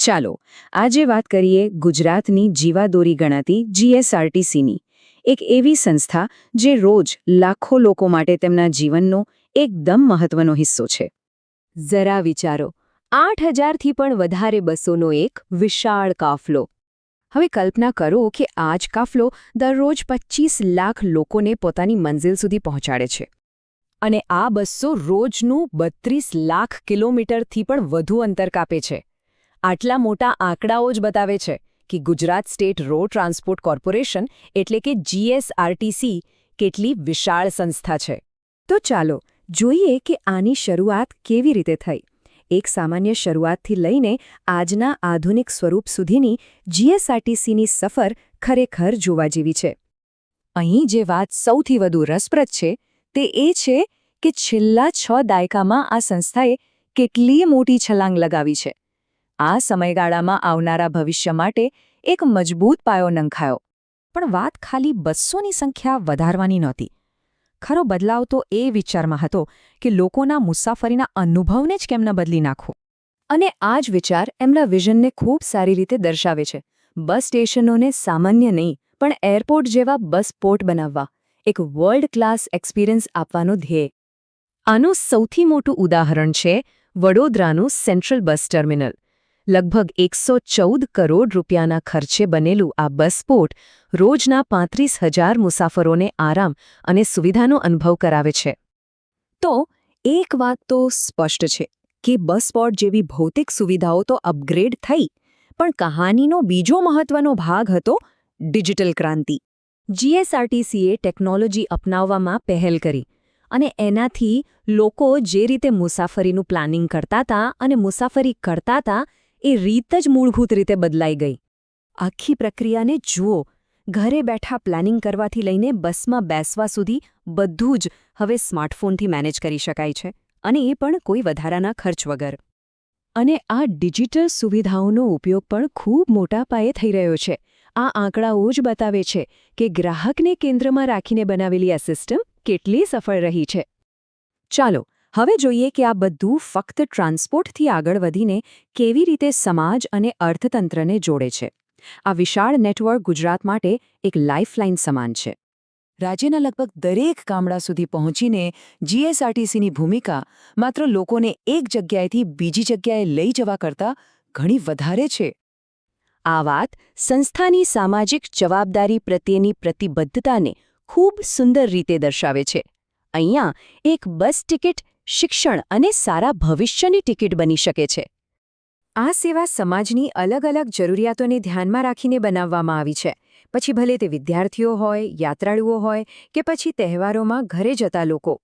ચાલો આજે વાત કરીએ ગુજરાતની જીવાદોરી ગણાતી જીએસઆરટીસીની, એક એવી સંસ્થા જે રોજ લાખો લોકો માટે તેમના જીવનનો એકદમ મહત્વનો હિસ્સો છે. જરા વિચારો, 8,000થી પણ વધારે બસોનો એક વિશાળ કાફલો. હવે કલ્પના કરો કે આ જ કાફલો દરરોજ 25 લાખ લોકોને પોતાની મંઝિલ સુધી પહોંચાડે છે. અને આ બસો રોજનું 32 લાખ કિલોમીટરથી પણ વધુ અંતર કાપે છે. આટલા મોટા આંકડાઓ જ બતાવે છે કે Gujarat state road transport corporation એટલે કે જીએસઆરટીસી કેટલી વિશાળ સંસ્થા છે. તો ચાલો જોઈએ કે આની શરૂઆત કેવી રીતે થઈ. એક સામાન્ય શરૂઆતથી લઈને આજના આધુનિક સ્વરૂપ સુધીની જીએસઆરટીસીની સફર ખરેખર જોવા જેવી છે. અહીં જે વાત સૌથી વધુ રસપ્રદ છે તે એ છે કે છેલ્લા 6 દાયકામાં આ સંસ્થાએ કેટલી મોટી છલાંગ લગાવી છે. આ સમયગાળામાં આવનારા ભવિષ્ય માટે એક મજબૂત પાયો નંખાયો. પણ વાત ખાલી બસોની સંખ્યા વધારવાની નહોતી. ખરો બદલાવ તો એ વિચારમાં હતો કે લોકોના મુસાફરીના અનુભવને જ કેમ ન બદલી નાખો. અને આ જ વિચાર એમના વિઝનને ખૂબ સારી રીતે દર્શાવે છે. બસ સ્ટેશનોને સામાન્ય નહીં પણ એરપોર્ટ જેવા બસ પોર્ટ બનાવવા, એક વર્લ્ડ ક્લાસ એક્સપિરિયન્સ આપવાનો ધ્યેય. આનું સૌથી મોટું ઉદાહરણ છે વડોદરાનું સેન્ટ્રલ બસ ટર્મિનલ. લગભગ 114 કરોડ રૂપિયાના ખર્ચે બનેલું આ બસ પોર્ટ રોજના 35,000 મુસાફરોને આરામ અને સુવિધાનો અનુભવ કરાવે છે. તો એક વાત તો સ્પષ્ટ છે કે બસ પોર્ટ જેવી ભૌતિક સુવિધાઓ તો અપગ્રેડ થઈ, પણ કહાનીનો બીજો મહત્વનો ભાગ હતો ડિજિટલ ક્રાંતિ. જીએસઆરટીસીએ ટેકનોલોજી અપનાવવામાં પહેલ કરી અને એનાથી લોકો જે રીતે મુસાફરીનું પ્લાનિંગ કરતા હતા અને મુસાફરી કરતા હતા એ રીત જ મૂળભૂત રીતે બદલાઈ ગઈ. આખી પ્રક્રિયાને જુઓ. ઘરે બેઠા પ્લાનિંગ કરવાથી લઈને બસમાં બેસવા સુધી બધું જ હવે સ્માર્ટફોનથી મેનેજ કરી શકાય છે, અને એ પણ કોઈ વધારાના ખર્ચ વગર. અને આ ડિજિટલ સુવિધાઓનો ઉપયોગ પણ ખૂબ મોટા પાયે થઈ રહ્યો છે. આ આંકડાઓ જ બતાવે છે કે ગ્રાહકને કેન્દ્રમાં રાખીને બનાવેલી આ સિસ્ટમ કેટલી સફળ રહી છે. ચાલો હવે જોઈએ કે આ બધું ફક્ત ટ્રાન્સપોર્ટથી આગળ વધીને કેવી રીતે સમાજ અને અર્થતંત્રને જોડે છે. આ વિશાળ નેટવર્ક ગુજરાત માટે એક લાઇફલાઇન સમાન છે. રાજ્યના લગભગ દરેક ગામડા સુધી પહોંચીને જીએસઆરટીસીની ભૂમિકા માત્ર લોકોને એક જગ્યાએથી બીજી જગ્યાએ લઈ જવા કરતાં ઘણી વધારે છે. આ વાત સંસ્થાની સામાજિક જવાબદારી પ્રત્યેની પ્રતિબદ્ધતાને ખૂબ સુંદર રીતે દર્શાવે છે. અહીંયા એક બસ ટિકિટ શિક્ષણ અને સારા ભવિષ્યની ટિકિટ બની શકે છે. આ સેવા સમાજની અલગ અલગ જરૂરિયાતોને ધ્યાનમાં રાખીને બનાવવામાં આવી છે. પછી ભલે તે વિદ્યાર્થીઓ હોય, યાત્રાળુઓ હોય કે પછી તહેવારોમાં ઘરે જતા લોકો.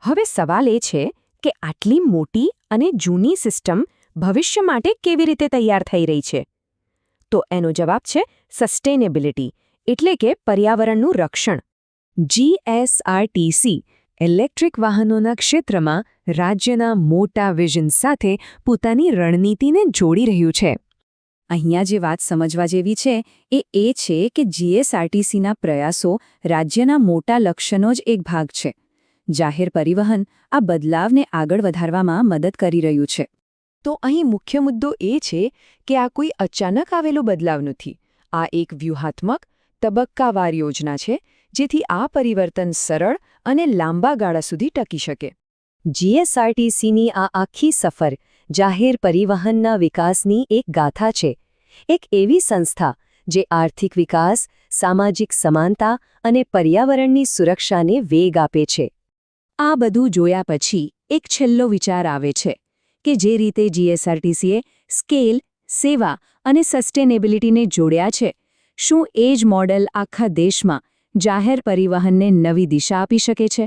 હવે સવાલ એ છે કે આટલી મોટી અને જૂની સિસ્ટમ ભવિષ્ય માટે કેવી રીતે તૈયાર થઈ રહી છે? તો એનો જવાબ છે સસ્ટેનેબિલિટી, એટલે કે પર્યાવરણનું રક્ષણ. જીએસઆરટીસી ઇલેક્ટ્રિક વાહનોના ક્ષેત્રમાં રાજ્યના મોટા વિઝન સાથે પોતાની રણનીતિને જોડી રહ્યું છે. અહીંયા જે વાત સમજવા જેવી છે એ છે કે જીએસઆરટીસીના પ્રયાસો રાજ્યના મોટા લક્ષ્યનો જ એક ભાગ છે. જાહેર પરિવહન આ બદલાવને આગળ વધારવામાં મદદ કરી રહ્યું છે. તો અહીં મુખ્ય મુદ્દો એ છે કે આ કોઈ અચાનક આવેલો બદલાવ નથી. આ એક વ્યૂહાત્મક, તબક્કાવાર યોજના છે જેથી આ પરિવર્તન સરળ અને લાંબા ગાળા સુધી ટકી શકે. જીએસઆરટીસીની આ આખી સફર જાહેર પરિવહનના વિકાસની એક ગાથા છે. એક એવી સંસ્થા જે આર્થિક વિકાસ, સામાજિક સમાનતા અને પર્યાવરણની સુરક્ષાને વેગ આપે છે. આ બધું જોયા પછી એક છેલ્લો વિચાર આવે છે કે જે રીતે જીએસઆરટીસીએ સ્કેલ, સેવા અને સસ્ટેનેબિલિટીને જોડ્યા છે, શું એ જ મોડેલ આખા દેશમાં જાહેર પરિવહનને નવી દિશા આપી શકે છે?